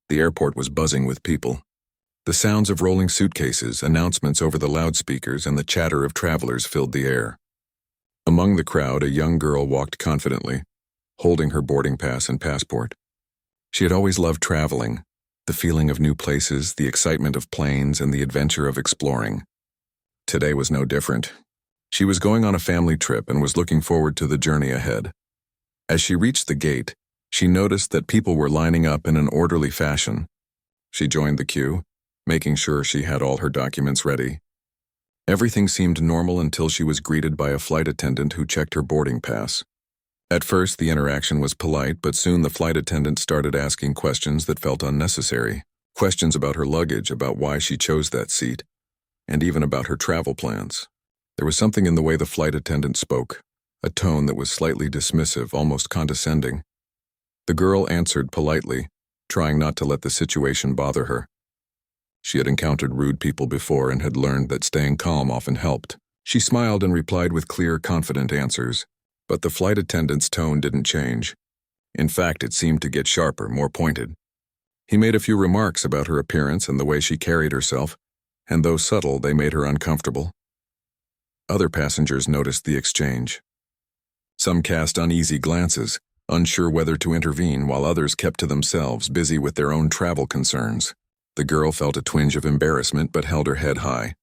The airport was buzzing with people. The sounds of rolling suitcases, announcements over the loudspeakers, and the chatter of travelers filled the air. Among the crowd, a young girl walked confidently, holding her boarding pass and passport. She had always loved traveling, the feeling of new places, the excitement of planes, and the adventure of exploring. Today was no different. She was going on a family trip and was looking forward to the journey ahead. As she reached the gate, she noticed that people were lining up in an orderly fashion. She joined the queue, making sure she had all her documents ready. Everything seemed normal until she was greeted by a flight attendant who checked her boarding pass. At first, the interaction was polite, but soon the flight attendant started asking questions that felt unnecessary. Questions about her luggage, about why she chose that seat, and even about her travel plans. There was something in the way the flight attendant spoke, a tone that was slightly dismissive, almost condescending. The girl answered politely, trying not to let the situation bother her. She had encountered rude people before and had learned that staying calm often helped. She smiled and replied with clear, confident answers. But the flight attendant's tone didn't change. In fact, it seemed to get sharper, more pointed. He made a few remarks about her appearance and the way she carried herself, and though subtle, they made her uncomfortable. Other passengers noticed the exchange. Some cast uneasy glances, unsure whether to intervene, while others kept to themselves, busy with their own travel concerns. The girl felt a twinge of embarrassment but held her head high.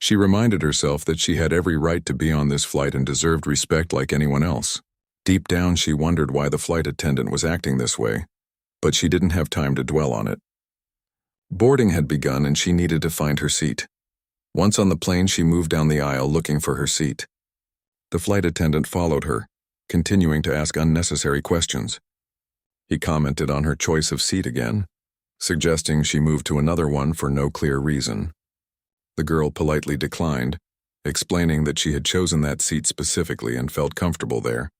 She reminded herself that she had every right to be on this flight and deserved respect like anyone else. Deep down, she wondered why the flight attendant was acting this way, but she didn't have time to dwell on it. Boarding had begun and she needed to find her seat. Once on the plane, she moved down the aisle looking for her seat. The flight attendant followed her, continuing to ask unnecessary questions. He commented on her choice of seat again, suggesting she move to another one for no clear reason. The girl politely declined, explaining that she had chosen that seat specifically and felt comfortable there.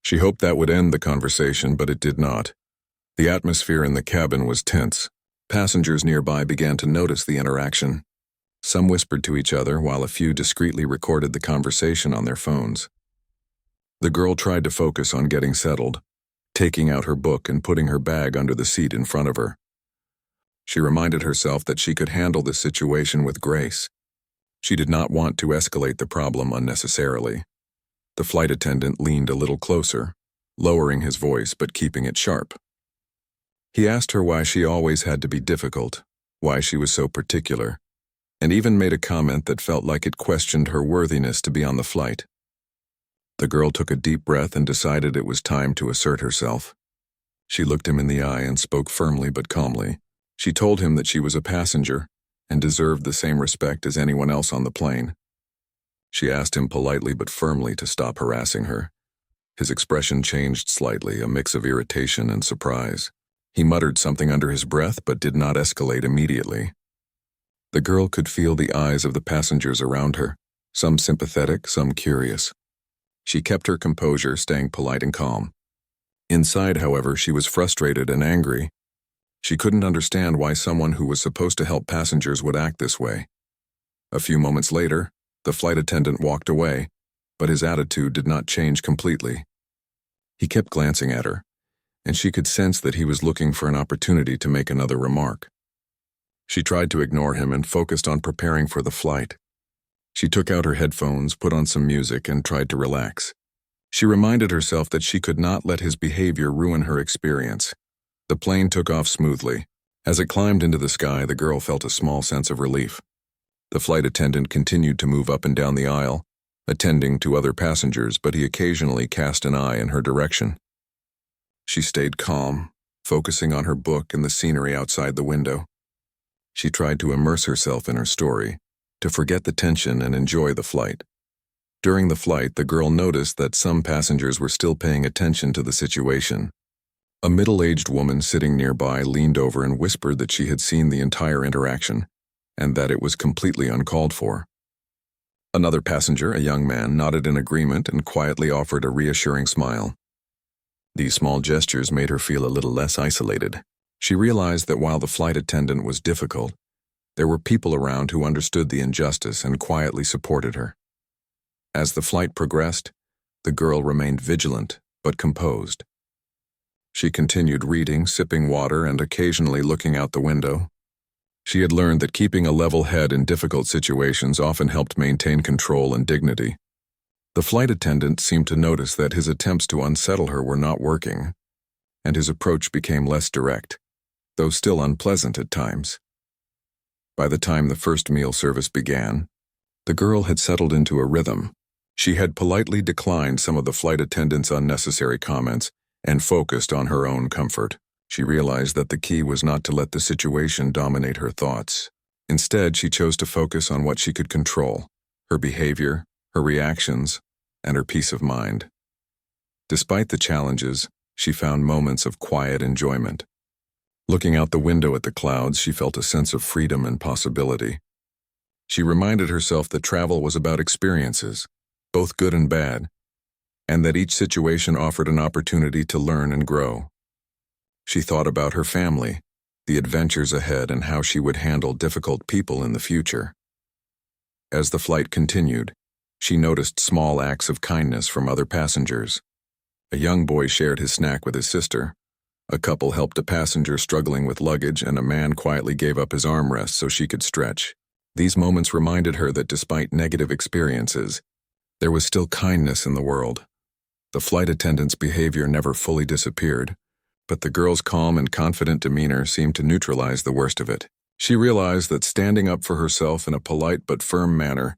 She hoped that would end the conversation, but it did not. The atmosphere in the cabin was tense. Passengers nearby began to notice the interaction. Some whispered to each other, while a few discreetly recorded the conversation on their phones. The girl tried to focus on getting settled, taking out her book and putting her bag under the seat in front of her. She reminded herself that she could handle the situation with grace. She did not want to escalate the problem unnecessarily. The flight attendant leaned a little closer, lowering his voice but keeping it sharp. He asked her why she always had to be difficult, why she was so particular, and even made a comment that felt like it questioned her worthiness to be on the flight. The girl took a deep breath and decided it was time to assert herself. She looked him in the eye and spoke firmly but calmly. She told him that she was a passenger and deserved the same respect as anyone else on the plane. She asked him politely but firmly to stop harassing her. His expression changed slightly, a mix of irritation and surprise. He muttered something under his breath but did not escalate immediately. The girl could feel the eyes of the passengers around her, some sympathetic, some curious. She kept her composure, staying polite and calm. Inside, however, she was frustrated and angry. She couldn't understand why someone who was supposed to help passengers would act this way. A few moments later, the flight attendant walked away, but his attitude did not change completely. He kept glancing at her, and she could sense that he was looking for an opportunity to make another remark. She tried to ignore him and focused on preparing for the flight. She took out her headphones, put on some music, and tried to relax. She reminded herself that she could not let his behavior ruin her experience. The plane took off smoothly. As it climbed into the sky, the girl felt a small sense of relief. The flight attendant continued to move up and down the aisle, attending to other passengers, but he occasionally cast an eye in her direction. She stayed calm, focusing on her book and the scenery outside the window. She tried to immerse herself in her story, to forget the tension and enjoy the flight. During the flight, the girl noticed that some passengers were still paying attention to the situation. A middle-aged woman sitting nearby leaned over and whispered that she had seen the entire interaction, and that it was completely uncalled for. Another passenger, a young man, nodded in agreement and quietly offered a reassuring smile. These small gestures made her feel a little less isolated. She realized that while the flight attendant was difficult, there were people around who understood the injustice and quietly supported her. As the flight progressed, the girl remained vigilant but composed. She continued reading, sipping water, and occasionally looking out the window. She had learned that keeping a level head in difficult situations often helped maintain control and dignity. The flight attendant seemed to notice that his attempts to unsettle her were not working, and his approach became less direct, though still unpleasant at times. By the time the first meal service began, the girl had settled into a rhythm. She had politely declined some of the flight attendant's unnecessary comments and focused on her own comfort. She realized that the key was not to let the situation dominate her thoughts. Instead, she chose to focus on what she could control: her behavior, her reactions, and her peace of mind. Despite the challenges, she found moments of quiet enjoyment. Looking out the window at the clouds, she felt a sense of freedom and possibility. She reminded herself that travel was about experiences, both good and bad, and that each situation offered an opportunity to learn and grow. She thought about her family, the adventures ahead, and how she would handle difficult people in the future. As the flight continued, she noticed small acts of kindness from other passengers. A young boy shared his snack with his sister. A couple helped a passenger struggling with luggage, and a man quietly gave up his armrest so she could stretch. These moments reminded her that despite negative experiences, there was still kindness in the world. The flight attendant's behavior never fully disappeared, but the girl's calm and confident demeanor seemed to neutralize the worst of it. She realized that standing up for herself in a polite but firm manner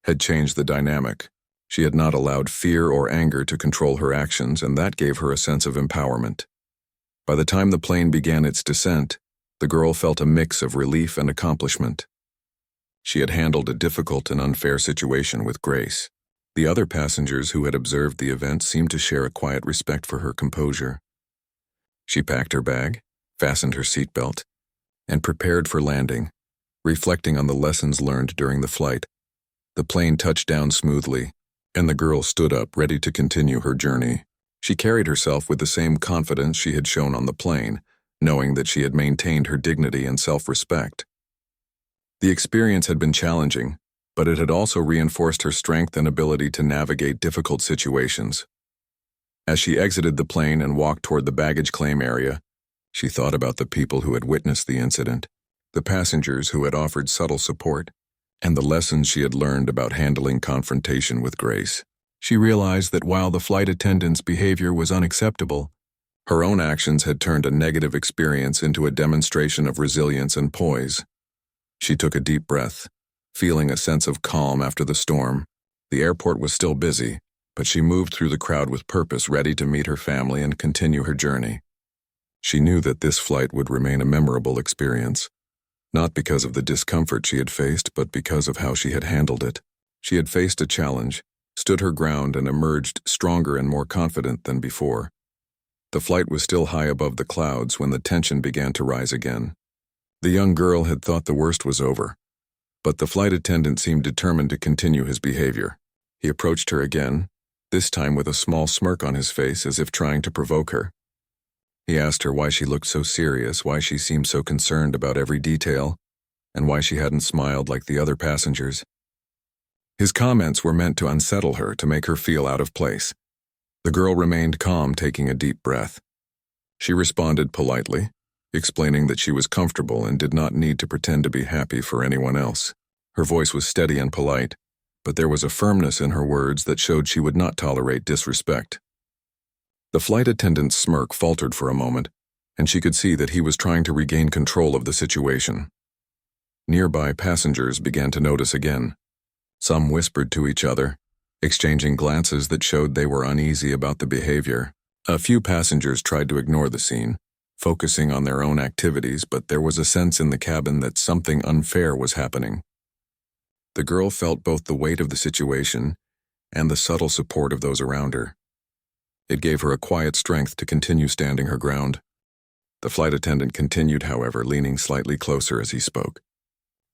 had changed the dynamic. She had not allowed fear or anger to control her actions, and that gave her a sense of empowerment. By the time the plane began its descent, the girl felt a mix of relief and accomplishment. She had handled a difficult and unfair situation with grace. The other passengers who had observed the event seemed to share a quiet respect for her composure. She packed her bag, fastened her seatbelt, and prepared for landing, reflecting on the lessons learned during the flight. The plane touched down smoothly, and the girl stood up, ready to continue her journey. She carried herself with the same confidence she had shown on the plane, knowing that she had maintained her dignity and self-respect. The experience had been challenging, but it had also reinforced her strength and ability to navigate difficult situations. As she exited the plane and walked toward the baggage claim area, she thought about the people who had witnessed the incident, the passengers who had offered subtle support, and the lessons she had learned about handling confrontation with grace. She realized that while the flight attendant's behavior was unacceptable, her own actions had turned a negative experience into a demonstration of resilience and poise. She took a deep breath, feeling a sense of calm after the storm. The airport was still busy, but she moved through the crowd with purpose, ready to meet her family and continue her journey. She knew that this flight would remain a memorable experience, not because of the discomfort she had faced, but because of how she had handled it. She had faced a challenge, stood her ground, and emerged stronger and more confident than before. The flight was still high above the clouds when the tension began to rise again. The young girl had thought the worst was over, but the flight attendant seemed determined to continue his behavior. He approached her again, this time with a small smirk on his face, as if trying to provoke her. He asked her why she looked so serious, why she seemed so concerned about every detail, and why she hadn't smiled like the other passengers. His comments were meant to unsettle her, to make her feel out of place. The girl remained calm, taking a deep breath. She responded politely, explaining that she was comfortable and did not need to pretend to be happy for anyone else. Her voice was steady and polite, but there was a firmness in her words that showed she would not tolerate disrespect. The flight attendant's smirk faltered for a moment, and she could see that he was trying to regain control of the situation. Nearby passengers began to notice again. Some whispered to each other, exchanging glances that showed they were uneasy about the behavior. A few passengers tried to ignore the scene, focusing on their own activities, but there was a sense in the cabin that something unfair was happening. The girl felt both the weight of the situation and the subtle support of those around her. It gave her a quiet strength to continue standing her ground. The flight attendant continued, however, leaning slightly closer as he spoke.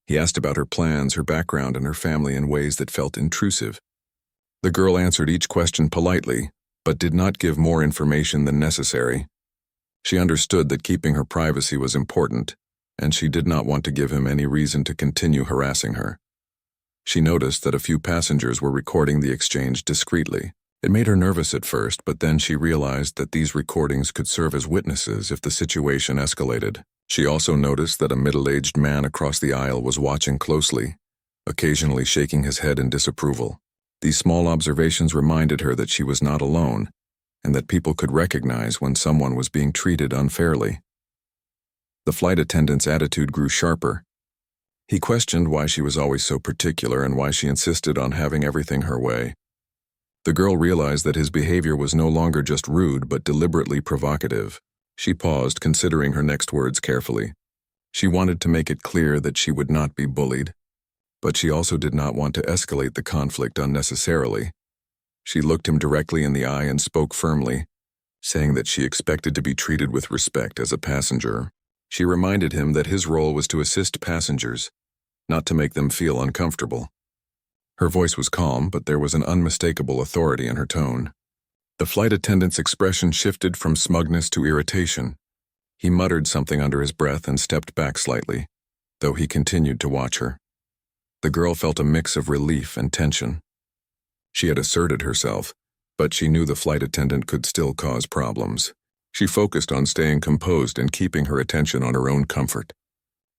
He asked about her plans, her background, and her family in ways that felt intrusive. The girl answered each question politely, but did not give more information than necessary. She understood that keeping her privacy was important, and she did not want to give him any reason to continue harassing her. She noticed that a few passengers were recording the exchange discreetly. It made her nervous at first, but then she realized that these recordings could serve as witnesses if the situation escalated. She also noticed that a middle-aged man across the aisle was watching closely, occasionally shaking his head in disapproval. These small observations reminded her that she was not alone, and that people could recognize when someone was being treated unfairly. The flight attendant's attitude grew sharper. He questioned why she was always so particular and why she insisted on having everything her way. The girl realized that his behavior was no longer just rude but deliberately provocative. She paused, considering her next words carefully. She wanted to make it clear that she would not be bullied, but she also did not want to escalate the conflict unnecessarily. She looked him directly in the eye and spoke firmly, saying that she expected to be treated with respect as a passenger. She reminded him that his role was to assist passengers, not to make them feel uncomfortable. Her voice was calm, but there was an unmistakable authority in her tone. The flight attendant's expression shifted from smugness to irritation. He muttered something under his breath and stepped back slightly, though he continued to watch her. The girl felt a mix of relief and tension. She had asserted herself, but she knew the flight attendant could still cause problems. She focused on staying composed and keeping her attention on her own comfort.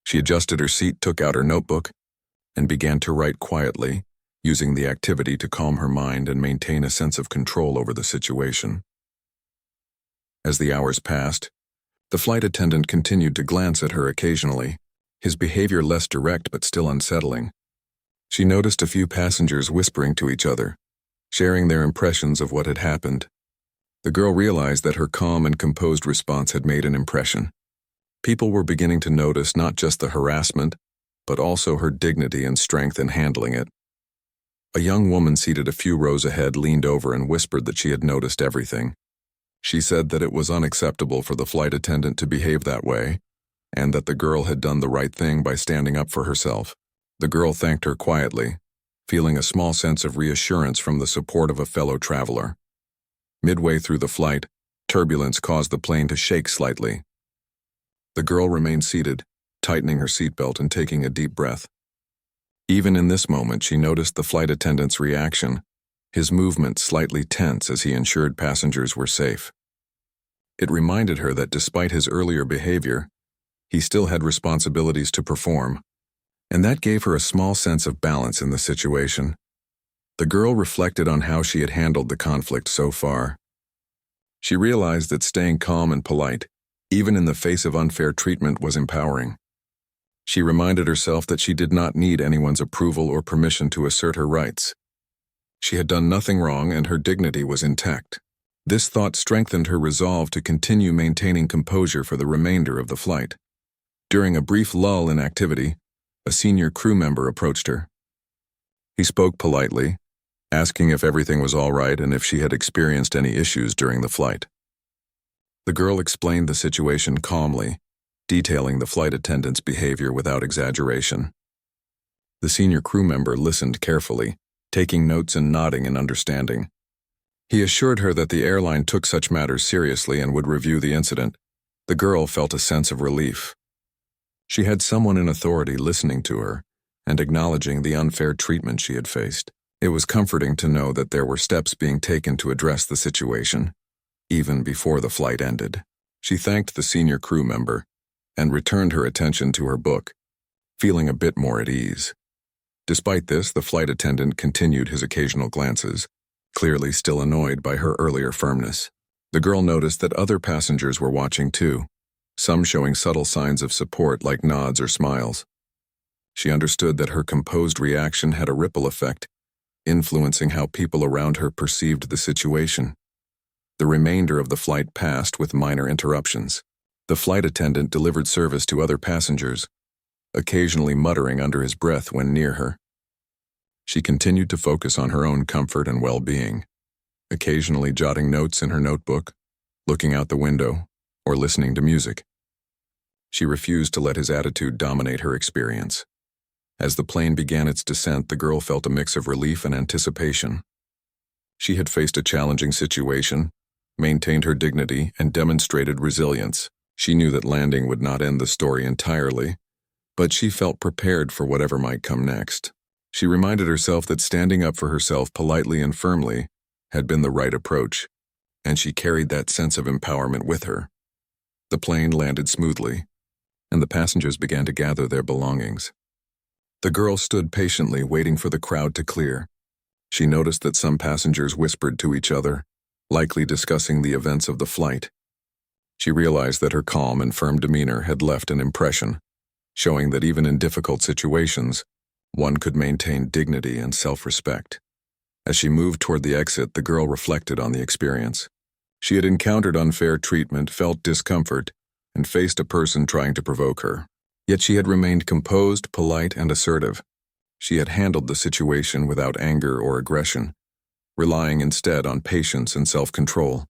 She adjusted her seat, took out her notebook, and began to write quietly, using the activity to calm her mind and maintain a sense of control over the situation. As the hours passed, the flight attendant continued to glance at her occasionally, his behavior less direct but still unsettling. She noticed a few passengers whispering to each other, sharing their impressions of what had happened. The girl realized that her calm and composed response had made an impression. People were beginning to notice not just the harassment, but also her dignity and strength in handling it. A young woman seated a few rows ahead leaned over and whispered that she had noticed everything. She said that it was unacceptable for the flight attendant to behave that way, and that the girl had done the right thing by standing up for herself. The girl thanked her quietly, feeling a small sense of reassurance from the support of a fellow traveler. Midway through the flight, turbulence caused the plane to shake slightly. The girl remained seated, tightening her seatbelt and taking a deep breath. Even in this moment, she noticed the flight attendant's reaction, his movements slightly tense as he ensured passengers were safe. It reminded her that despite his earlier behavior, he still had responsibilities to perform, and that gave her a small sense of balance in the situation. The girl reflected on how she had handled the conflict so far. She realized that staying calm and polite, even in the face of unfair treatment, was empowering. She reminded herself that she did not need anyone's approval or permission to assert her rights. She had done nothing wrong and her dignity was intact. This thought strengthened her resolve to continue maintaining composure for the remainder of the flight. During a brief lull in activity, a senior crew member approached her. He spoke politely, asking if everything was all right and if she had experienced any issues during the flight. The girl explained the situation calmly, detailing the flight attendant's behavior without exaggeration. The senior crew member listened carefully, taking notes and nodding in understanding. He assured her that the airline took such matters seriously and would review the incident. The girl felt a sense of relief. She had someone in authority listening to her and acknowledging the unfair treatment she had faced. It was comforting to know that there were steps being taken to address the situation, even before the flight ended. She thanked the senior crew member and returned her attention to her book, feeling a bit more at ease. Despite this, the flight attendant continued his occasional glances, clearly still annoyed by her earlier firmness. The girl noticed that other passengers were watching too, some showing subtle signs of support like nods or smiles. She understood that her composed reaction had a ripple effect, influencing how people around her perceived the situation. The remainder of the flight passed with minor interruptions. The flight attendant delivered service to other passengers, occasionally muttering under his breath when near her. She continued to focus on her own comfort and well-being, occasionally jotting notes in her notebook, looking out the window, or listening to music. She refused to let his attitude dominate her experience. As the plane began its descent, the girl felt a mix of relief and anticipation. She had faced a challenging situation, maintained her dignity, and demonstrated resilience. She knew that landing would not end the story entirely, but she felt prepared for whatever might come next. She reminded herself that standing up for herself politely and firmly had been the right approach, and she carried that sense of empowerment with her. The plane landed smoothly, and the passengers began to gather their belongings. The girl stood patiently waiting for the crowd to clear. She noticed that some passengers whispered to each other, likely discussing the events of the flight. She realized that her calm and firm demeanor had left an impression, showing that even in difficult situations, one could maintain dignity and self-respect. As she moved toward the exit, the girl reflected on the experience. She had encountered unfair treatment, felt discomfort, and faced a person trying to provoke her. Yet she had remained composed, polite, and assertive. She had handled the situation without anger or aggression, relying instead on patience and self-control.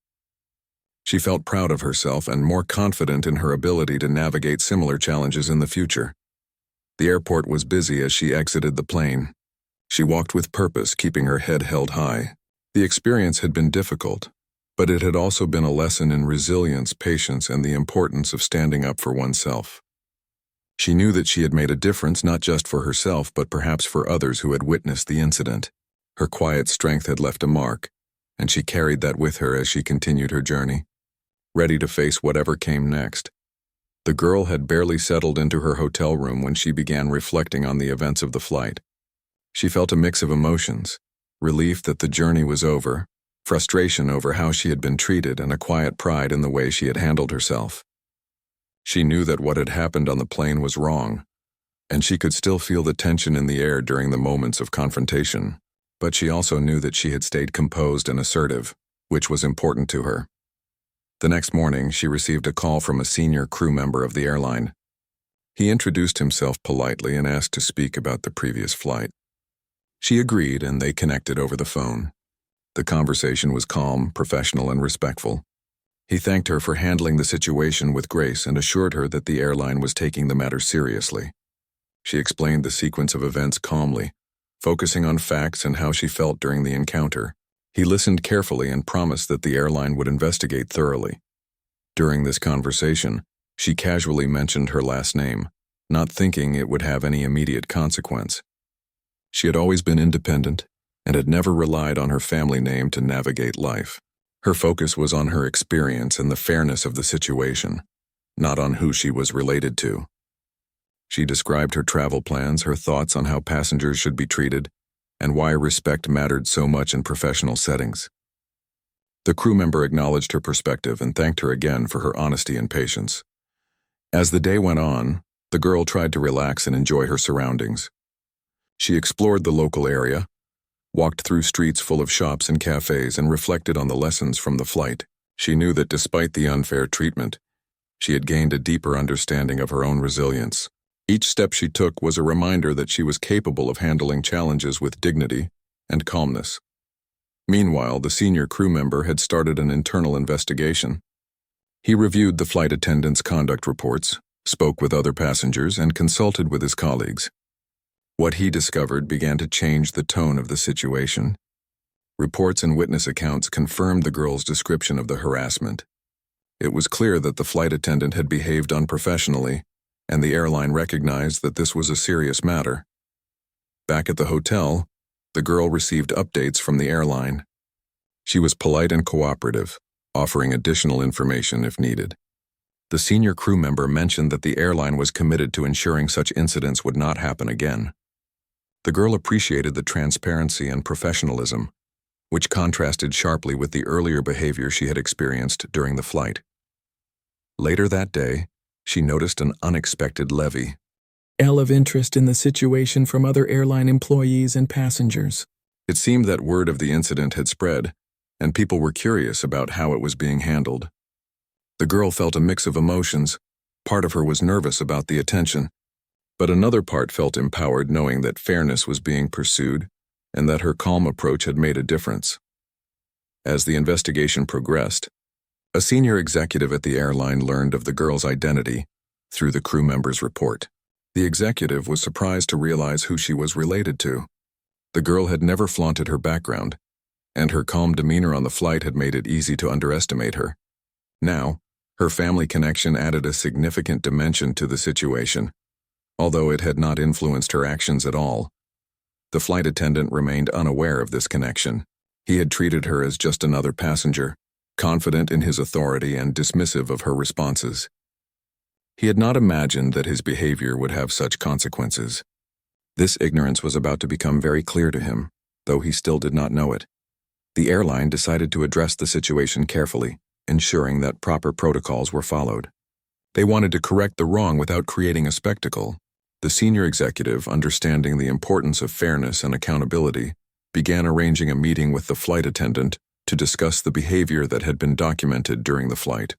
She felt proud of herself and more confident in her ability to navigate similar challenges in the future. The airport was busy as she exited the plane. She walked with purpose, keeping her head held high. The experience had been difficult, but it had also been a lesson in resilience, patience, and the importance of standing up for oneself. She knew that she had made a difference not just for herself but perhaps for others who had witnessed the incident. Her quiet strength had left a mark, and she carried that with her as she continued her journey, ready to face whatever came next. The girl had barely settled into her hotel room when she began reflecting on the events of the flight. She felt a mix of emotions, relief that the journey was over, frustration over how she had been treated, and a quiet pride in the way she had handled herself. She knew that what had happened on the plane was wrong, and she could still feel the tension in the air during the moments of confrontation. But she also knew that she had stayed composed and assertive, which was important to her. The next morning, she received a call from a senior crew member of the airline. He introduced himself politely and asked to speak about the previous flight. She agreed, and they connected over the phone. The conversation was calm, professional, and respectful. He thanked her for handling the situation with grace and assured her that the airline was taking the matter seriously. She explained the sequence of events calmly, focusing on facts and how she felt during the encounter. He listened carefully and promised that the airline would investigate thoroughly. During this conversation, she casually mentioned her last name, not thinking it would have any immediate consequence. She had always been independent and had never relied on her family name to navigate life. Her focus was on her experience and the fairness of the situation, not on who she was related to. She described her travel plans, her thoughts on how passengers should be treated, and why respect mattered so much in professional settings. The crew member acknowledged her perspective and thanked her again for her honesty and patience. As the day went on, the girl tried to relax and enjoy her surroundings. She explored the local area, walked through streets full of shops and cafes, and reflected on the lessons from the flight. She knew that despite the unfair treatment, she had gained a deeper understanding of her own resilience. Each step she took was a reminder that she was capable of handling challenges with dignity and calmness. Meanwhile, the senior crew member had started an internal investigation. He reviewed the flight attendant's conduct reports, spoke with other passengers, and consulted with his colleagues. What he discovered began to change the tone of the situation. Reports and witness accounts confirmed the girl's description of the harassment. It was clear that the flight attendant had behaved unprofessionally, and the airline recognized that this was a serious matter. Back at the hotel, the girl received updates from the airline. She was polite and cooperative, offering additional information if needed. The senior crew member mentioned that the airline was committed to ensuring such incidents would not happen again. The girl appreciated the transparency and professionalism, which contrasted sharply with the earlier behavior she had experienced during the flight. Later that day, she noticed an unexpected levy of interest in the situation from other airline employees and passengers. It seemed that word of the incident had spread, and people were curious about how it was being handled. The girl felt a mix of emotions. Part of her was nervous about the attention, but another part felt empowered knowing that fairness was being pursued and that her calm approach had made a difference. As the investigation progressed, a senior executive at the airline learned of the girl's identity through the crew member's report. The executive was surprised to realize who she was related to. The girl had never flaunted her background, and her calm demeanor on the flight had made it easy to underestimate her. Now, her family connection added a significant dimension to the situation. Although it had not influenced her actions at all, the flight attendant remained unaware of this connection. He had treated her as just another passenger, confident in his authority and dismissive of her responses. He had not imagined that his behavior would have such consequences. This ignorance was about to become very clear to him, though he still did not know it. The airline decided to address the situation carefully, ensuring that proper protocols were followed. They wanted to correct the wrong without creating a spectacle. The senior executive, understanding the importance of fairness and accountability, began arranging a meeting with the flight attendant to discuss the behavior that had been documented during the flight.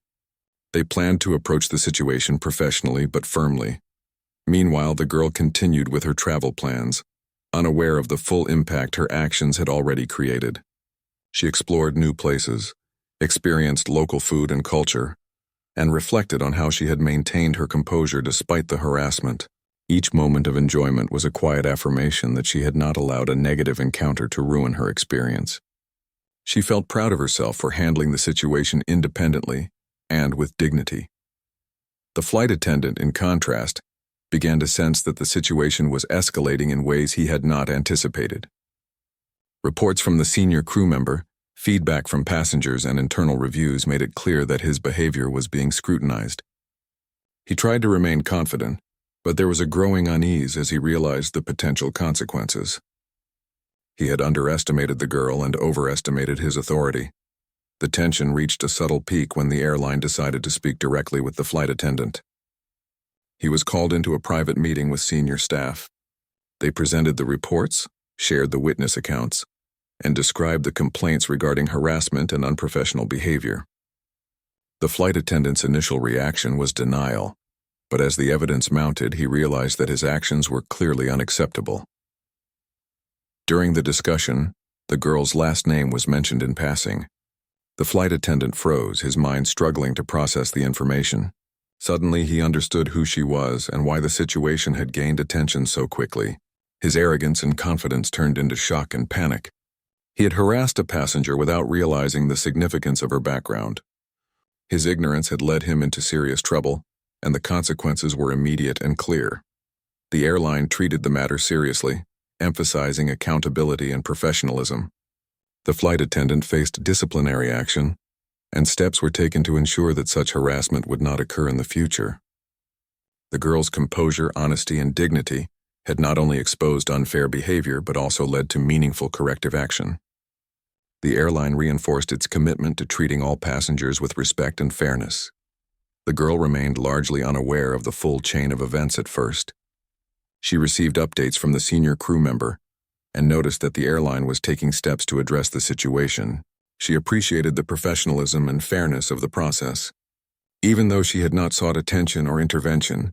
They planned to approach the situation professionally but firmly. Meanwhile, the girl continued with her travel plans, unaware of the full impact her actions had already created. She explored new places, experienced local food and culture, and reflected on how she had maintained her composure despite the harassment. Each moment of enjoyment was a quiet affirmation that she had not allowed a negative encounter to ruin her experience. She felt proud of herself for handling the situation independently and with dignity. The flight attendant, in contrast, began to sense that the situation was escalating in ways he had not anticipated. Reports from the senior crew member, feedback from passengers, and internal reviews made it clear that his behavior was being scrutinized. He tried to remain confident, but there was a growing unease as he realized the potential consequences. He had underestimated the girl and overestimated his authority. The tension reached a subtle peak when the airline decided to speak directly with the flight attendant. He was called into a private meeting with senior staff. They presented the reports, shared the witness accounts, and described the complaints regarding harassment and unprofessional behavior. The flight attendant's initial reaction was denial, but as the evidence mounted, he realized that his actions were clearly unacceptable. During the discussion, the girl's last name was mentioned in passing. The flight attendant froze, his mind struggling to process the information. Suddenly, he understood who she was and why the situation had gained attention so quickly. His arrogance and confidence turned into shock and panic. He had harassed a passenger without realizing the significance of her background. His ignorance had led him into serious trouble, and the consequences were immediate and clear. The airline treated the matter seriously, emphasizing accountability and professionalism. The flight attendant faced disciplinary action, and steps were taken to ensure that such harassment would not occur in the future. The girl's composure, honesty, and dignity had not only exposed unfair behavior but also led to meaningful corrective action. The airline reinforced its commitment to treating all passengers with respect and fairness. The girl remained largely unaware of the full chain of events at first. She received updates from the senior crew member and noticed that the airline was taking steps to address the situation. She appreciated the professionalism and fairness of the process. Even though she had not sought attention or intervention,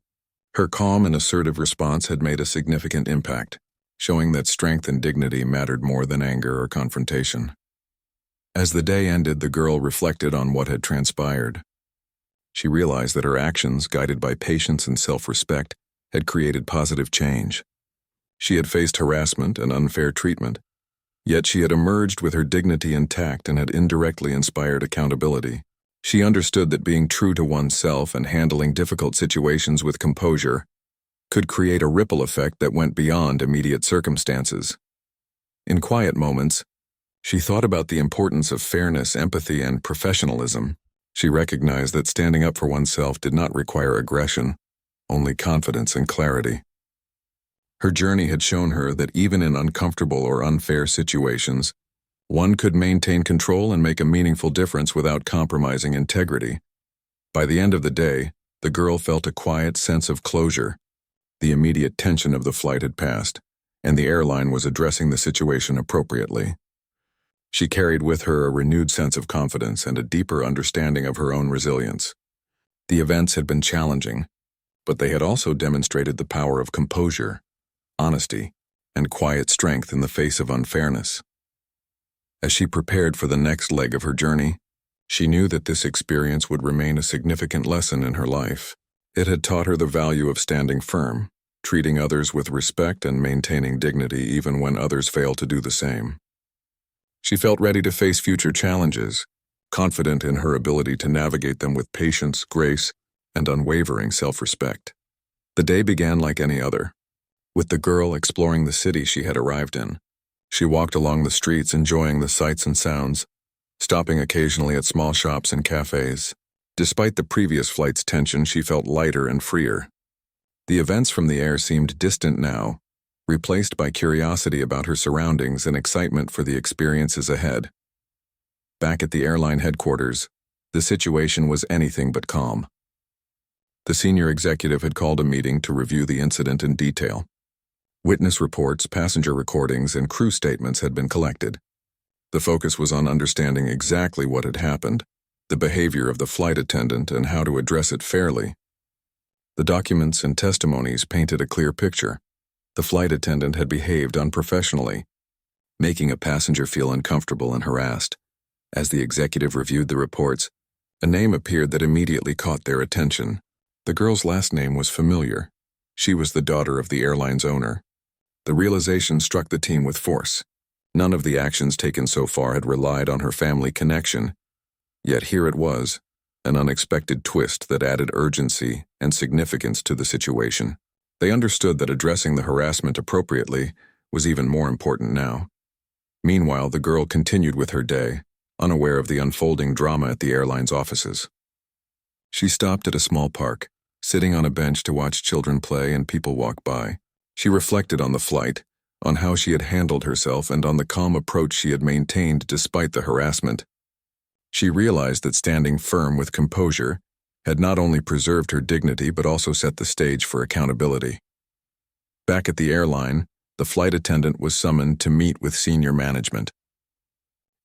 her calm and assertive response had made a significant impact, showing that strength and dignity mattered more than anger or confrontation. As the day ended, the girl reflected on what had transpired. She realized that her actions, guided by patience and self-respect, had created positive change. She had faced harassment and unfair treatment, yet she had emerged with her dignity intact and had indirectly inspired accountability. She understood that being true to oneself and handling difficult situations with composure could create a ripple effect that went beyond immediate circumstances. In quiet moments, she thought about the importance of fairness, empathy, and professionalism. She recognized that standing up for oneself did not require aggression, only confidence and clarity. Her journey had shown her that even in uncomfortable or unfair situations, one could maintain control and make a meaningful difference without compromising integrity. By the end of the day, the girl felt a quiet sense of closure. The immediate tension of the flight had passed, and the airline was addressing the situation appropriately. She carried with her a renewed sense of confidence and a deeper understanding of her own resilience. The events had been challenging, but they had also demonstrated the power of composure, honesty, and quiet strength in the face of unfairness. As she prepared for the next leg of her journey, she knew that this experience would remain a significant lesson in her life. It had taught her the value of standing firm, treating others with respect and maintaining dignity even when others fail to do the same. She felt ready to face future challenges, confident in her ability to navigate them with patience, grace, and unwavering self-respect. The day began like any other, with the girl exploring the city she had arrived in. She walked along the streets enjoying the sights and sounds, stopping occasionally at small shops and cafes. Despite the previous flight's tension, she felt lighter and freer. The events from the air seemed distant now, replaced by curiosity about her surroundings and excitement for the experiences ahead. Back at the airline headquarters, the situation was anything but calm. The senior executive had called a meeting to review the incident in detail. Witness reports, passenger recordings, and crew statements had been collected. The focus was on understanding exactly what had happened, the behavior of the flight attendant, and how to address it fairly. The documents and testimonies painted a clear picture. The flight attendant had behaved unprofessionally, making a passenger feel uncomfortable and harassed. As the executive reviewed the reports, a name appeared that immediately caught their attention. The girl's last name was familiar. She was the daughter of the airline's owner. The realization struck the team with force. None of the actions taken so far had relied on her family connection. Yet here it was, an unexpected twist that added urgency and significance to the situation. They understood that addressing the harassment appropriately was even more important now. Meanwhile, the girl continued with her day, unaware of the unfolding drama at the airline's offices. She stopped at a small park, sitting on a bench to watch children play and people walk by. She reflected on the flight, on how she had handled herself, and on the calm approach she had maintained despite the harassment. She realized that standing firm with composure had not only preserved her dignity but also set the stage for accountability. Back at the airline, the flight attendant was summoned to meet with senior management.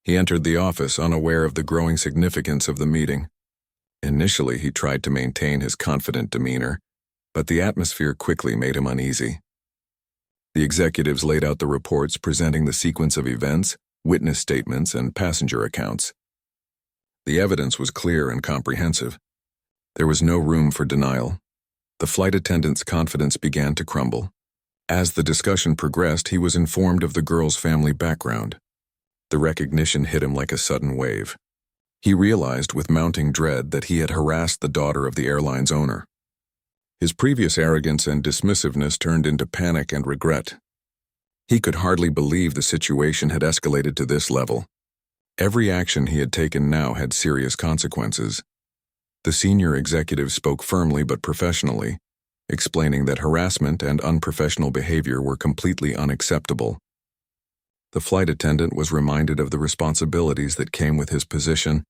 He entered the office unaware of the growing significance of the meeting. Initially, he tried to maintain his confident demeanor, but the atmosphere quickly made him uneasy. The executives laid out the reports presenting the sequence of events, witness statements, and passenger accounts. The evidence was clear and comprehensive. There was no room for denial. The flight attendant's confidence began to crumble. As the discussion progressed, he was informed of the girl's family background. The recognition hit him like a sudden wave. He realized with mounting dread that he had harassed the daughter of the airline's owner. His previous arrogance and dismissiveness turned into panic and regret. He could hardly believe the situation had escalated to this level. Every action he had taken now had serious consequences. The senior executive spoke firmly but professionally, explaining that harassment and unprofessional behavior were completely unacceptable. The flight attendant was reminded of the responsibilities that came with his position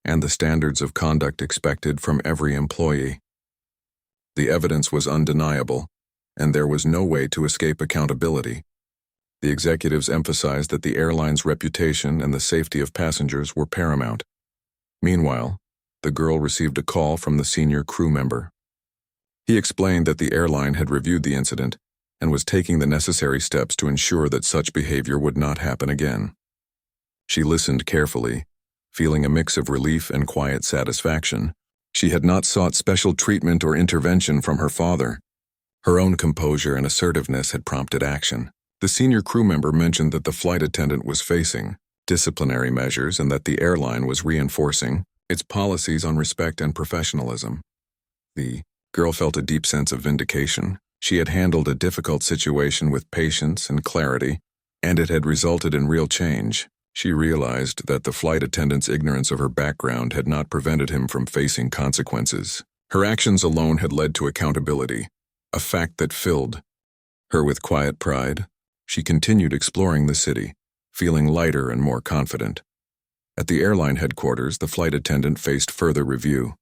and the standards of conduct expected from every employee. The evidence was undeniable, and there was no way to escape accountability. The executives emphasized that the airline's reputation and the safety of passengers were paramount. Meanwhile, the girl received a call from the senior crew member. He explained that the airline had reviewed the incident and was taking the necessary steps to ensure that such behavior would not happen again. She listened carefully, feeling a mix of relief and quiet satisfaction. She had not sought special treatment or intervention from her father. Her own composure and assertiveness had prompted action. The senior crew member mentioned that the flight attendant was facing disciplinary measures and that the airline was reinforcing its policies on respect and professionalism. The girl felt a deep sense of vindication. She had handled a difficult situation with patience and clarity, and it had resulted in real change. She realized that the flight attendant's ignorance of her background had not prevented him from facing consequences. Her actions alone had led to accountability, a fact that filled her with quiet pride. She continued exploring the city, feeling lighter and more confident. At the airline headquarters, the flight attendant faced further review.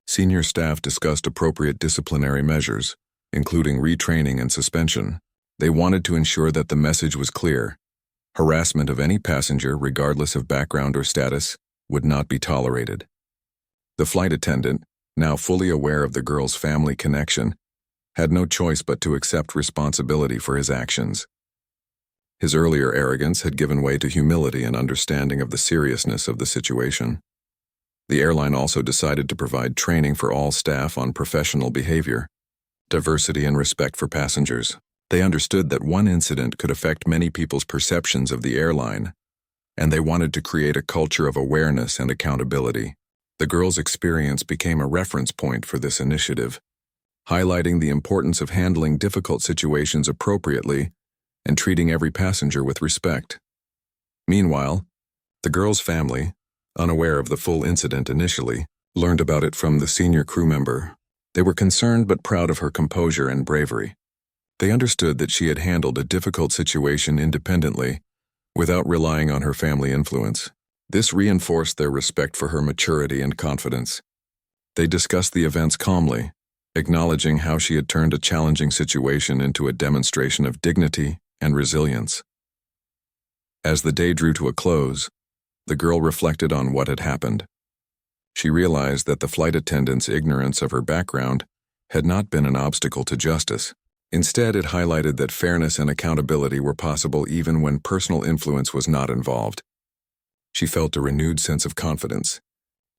Senior staff discussed appropriate disciplinary measures, including retraining and suspension. They wanted to ensure that the message was clear. Harassment of any passenger, regardless of background or status, would not be tolerated. The flight attendant, now fully aware of the girl's family connection, had no choice but to accept responsibility for his actions. His earlier arrogance had given way to humility and understanding of the seriousness of the situation. The airline also decided to provide training for all staff on professional behavior, diversity, and respect for passengers. They understood that one incident could affect many people's perceptions of the airline, and they wanted to create a culture of awareness and accountability. The girl's experience became a reference point for this initiative, highlighting the importance of handling difficult situations appropriately and treating every passenger with respect. Meanwhile, the girl's family, unaware of the full incident initially, learned about it from the senior crew member. They were concerned but proud of her composure and bravery. They understood that she had handled a difficult situation independently, without relying on her family influence. This reinforced their respect for her maturity and confidence. They discussed the events calmly, acknowledging how she had turned a challenging situation into a demonstration of dignity and resilience. As the day drew to a close, the girl reflected on what had happened. She realized that the flight attendant's ignorance of her background had not been an obstacle to justice. Instead, it highlighted that fairness and accountability were possible even when personal influence was not involved. She felt a renewed sense of confidence,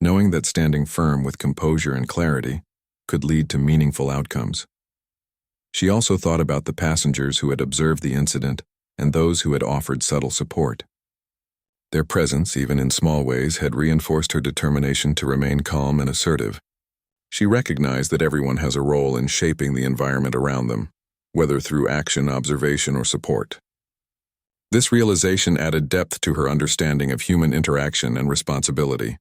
knowing that standing firm with composure and clarity could lead to meaningful outcomes. She also thought about the passengers who had observed the incident and those who had offered subtle support. Their presence, even in small ways, had reinforced her determination to remain calm and assertive. She recognized that everyone has a role in shaping the environment around them, whether through action, observation, or support. This realization added depth to her understanding of human interaction and responsibility.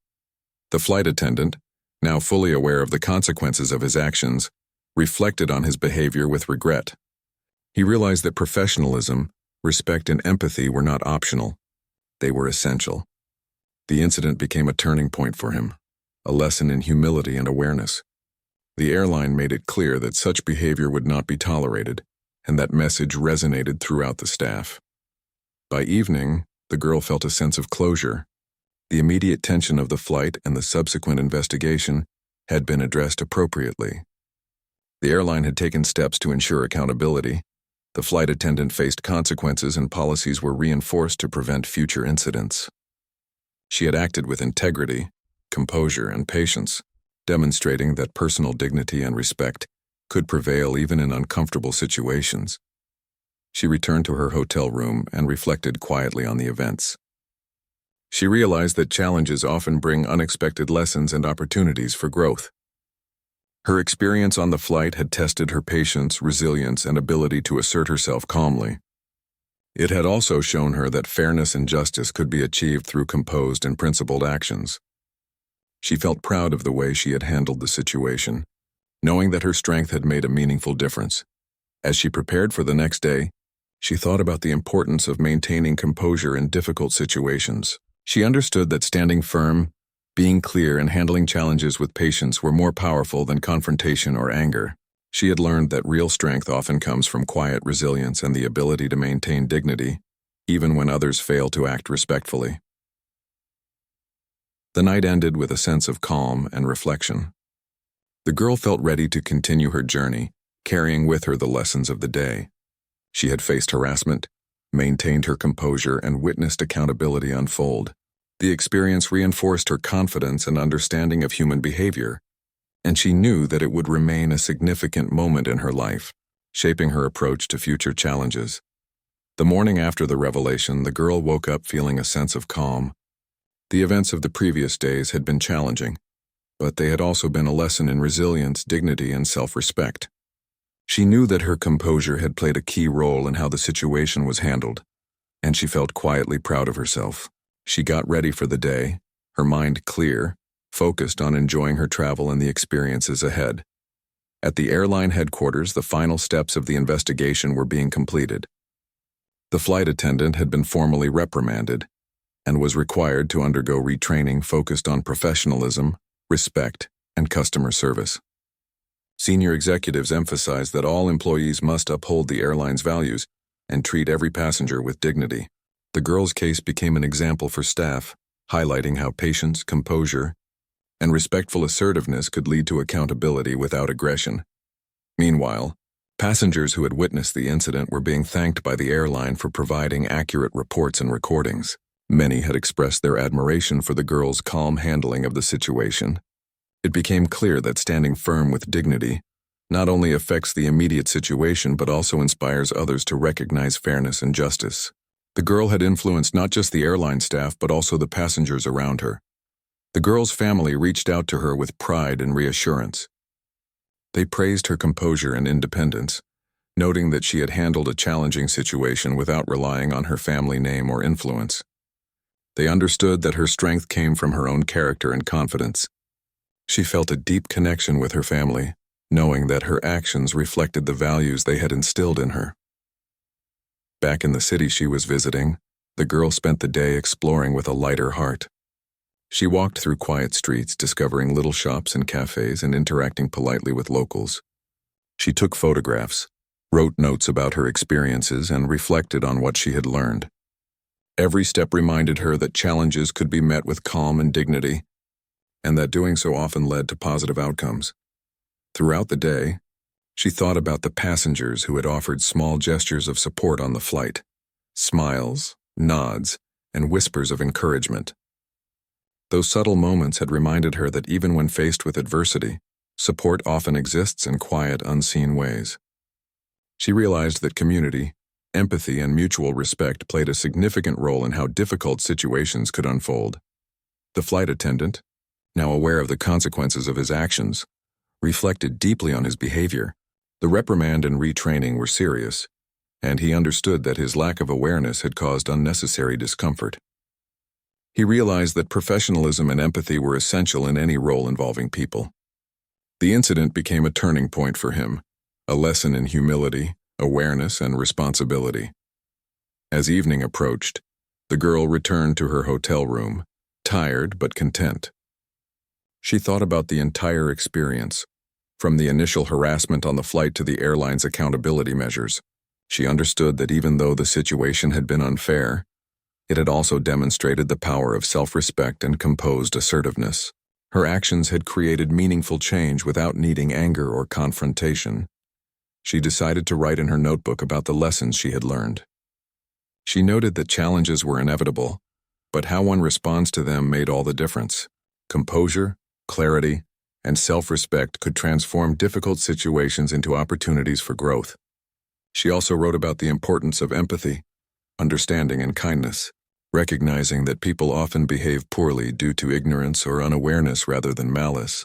The flight attendant, now fully aware of the consequences of his actions, reflected on his behavior with regret. He realized that professionalism, respect, and empathy were not optional. They were essential. The incident became a turning point for him, a lesson in humility and awareness. The airline made it clear that such behavior would not be tolerated, and that message resonated throughout the staff. By evening, the girl felt a sense of closure. The immediate tension of the flight and the subsequent investigation had been addressed appropriately. The airline had taken steps to ensure accountability. The flight attendant faced consequences, and policies were reinforced to prevent future incidents. She had acted with integrity, composure, and patience, demonstrating that personal dignity and respect could prevail even in uncomfortable situations. She returned to her hotel room and reflected quietly on the events. She realized that challenges often bring unexpected lessons and opportunities for growth. Her experience on the flight had tested her patience, resilience, and ability to assert herself calmly. It had also shown her that fairness and justice could be achieved through composed and principled actions. She felt proud of the way she had handled the situation, knowing that her strength had made a meaningful difference. As she prepared for the next day, she thought about the importance of maintaining composure in difficult situations. She understood that standing firm, being clear, and handling challenges with patience were more powerful than confrontation or anger. She had learned that real strength often comes from quiet resilience and the ability to maintain dignity, even when others fail to act respectfully. The night ended with a sense of calm and reflection. The girl felt ready to continue her journey, carrying with her the lessons of the day. She had faced harassment, maintained her composure, and witnessed accountability unfold. The experience reinforced her confidence and understanding of human behavior, and she knew that it would remain a significant moment in her life, shaping her approach to future challenges. The morning after the revelation, the girl woke up feeling a sense of calm. The events of the previous days had been challenging, but they had also been a lesson in resilience, dignity, and self-respect. She knew that her composure had played a key role in how the situation was handled, and she felt quietly proud of herself. She got ready for the day, her mind clear, focused on enjoying her travel and the experiences ahead. At the airline headquarters, the final steps of the investigation were being completed. The flight attendant had been formally reprimanded and was required to undergo retraining focused on professionalism, respect, and customer service. Senior executives emphasized that all employees must uphold the airline's values and treat every passenger with dignity. The girl's case became an example for staff, highlighting how patience, composure, and respectful assertiveness could lead to accountability without aggression. Meanwhile, passengers who had witnessed the incident were being thanked by the airline for providing accurate reports and recordings. Many had expressed their admiration for the girl's calm handling of the situation. It became clear that standing firm with dignity not only affects the immediate situation but also inspires others to recognize fairness and justice. The girl had influenced not just the airline staff but also the passengers around her. The girl's family reached out to her with pride and reassurance. They praised her composure and independence, noting that she had handled a challenging situation without relying on her family name or influence. They understood that her strength came from her own character and confidence. She felt a deep connection with her family, knowing that her actions reflected the values they had instilled in her. Back in the city she was visiting, the girl spent the day exploring with a lighter heart. She walked through quiet streets, discovering little shops and cafes and interacting politely with locals. She took photographs, wrote notes about her experiences, and reflected on what she had learned. Every step reminded her that challenges could be met with calm and dignity, and that doing so often led to positive outcomes. Throughout the day, she thought about the passengers who had offered small gestures of support on the flight, smiles, nods, and whispers of encouragement. Those subtle moments had reminded her that even when faced with adversity, support often exists in quiet, unseen ways. She realized that community, empathy, and mutual respect played a significant role in how difficult situations could unfold. The flight attendant, now aware of the consequences of his actions, reflected deeply on his behavior. The reprimand and retraining were serious, and he understood that his lack of awareness had caused unnecessary discomfort. He realized that professionalism and empathy were essential in any role involving people. The incident became a turning point for him, a lesson in humility, awareness, and responsibility. As evening approached, the girl returned to her hotel room, tired but content. She thought about the entire experience, from the initial harassment on the flight to the airline's accountability measures. She understood that even though the situation had been unfair, it had also demonstrated the power of self-respect and composed assertiveness. Her actions had created meaningful change without needing anger or confrontation. She decided to write in her notebook about the lessons she had learned. She noted that challenges were inevitable, but how one responds to them made all the difference. Composure, clarity, and self-respect could transform difficult situations into opportunities for growth. She also wrote about the importance of empathy, understanding, and kindness, recognizing that people often behave poorly due to ignorance or unawareness rather than malice.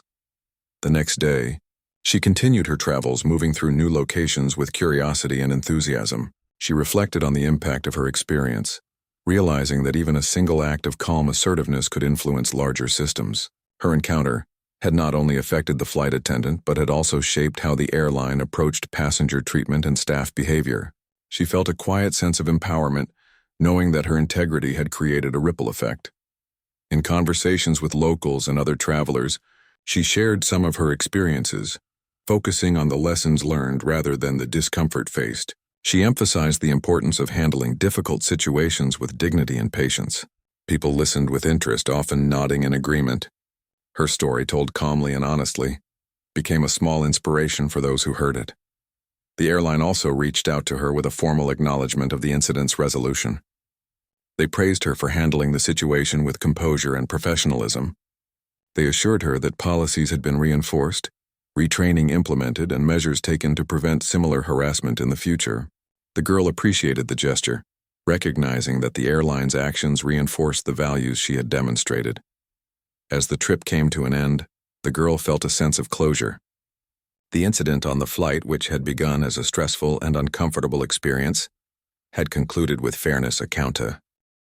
The next day, she continued her travels, moving through new locations with curiosity and enthusiasm. She reflected on the impact of her experience, realizing that even a single act of calm assertiveness could influence larger systems. Her encounter had not only affected the flight attendant but had also shaped how the airline approached passenger treatment and staff behavior. She felt a quiet sense of empowerment, knowing that her integrity had created a ripple effect. In conversations with locals and other travelers, she shared some of her experiences, focusing on the lessons learned rather than the discomfort faced. She emphasized the importance of handling difficult situations with dignity and patience. People listened with interest, often nodding in agreement. Her story, told calmly and honestly, became a small inspiration for those who heard it. The airline also reached out to her with a formal acknowledgement of the incident's resolution. They praised her for handling the situation with composure and professionalism. They assured her that policies had been reinforced, retraining implemented, and measures taken to prevent similar harassment in the future. The girl appreciated the gesture, recognizing that the airline's actions reinforced the values she had demonstrated. As the trip came to an end, the girl felt a sense of closure. The incident on the flight, which had begun as a stressful and uncomfortable experience, had concluded with fairness,